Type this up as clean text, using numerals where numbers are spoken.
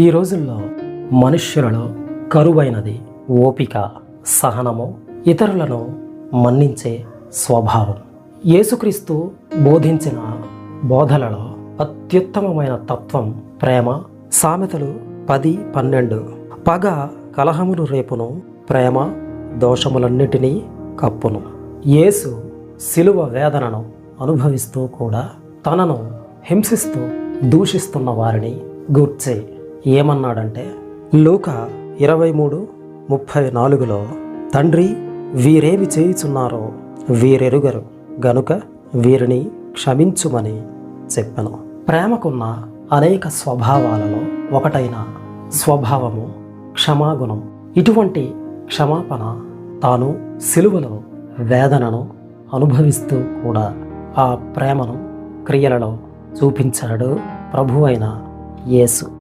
ఈ రోజుల్లో మనుష్యులలో కరువైనది ఓపిక, సహనము, ఇతరులను మన్నించే స్వభావం. యేసుక్రీస్తు బోధించిన బోధలలో అత్యుత్తమమైన తత్వం ప్రేమ. సామెతలు 10:12 పగ కలహములు రేపును, ప్రేమ దోషములన్నిటినీ కప్పును. యేసు శిలువ వేదనను అనుభవిస్తూ కూడా తనను హింసిస్తూ దూషిస్తున్న వారిని గూర్చి ఏమన్నాడంటే, లూకా 23:34 తండ్రి, వీరేమి చేయుచున్నారో వీరెరుగరు గనుక వీరిని క్షమించుమని చెప్పెను. ప్రేమకున్న అనేక స్వభావాలలో ఒకటైన స్వభావము క్షమాగుణం. ఇటువంటి క్షమాపణ తాను సిలువలో వేదనను అనుభవిస్తూ కూడా ఆ ప్రేమను క్రియలలో చూపించాడు ప్రభువైన యేసు.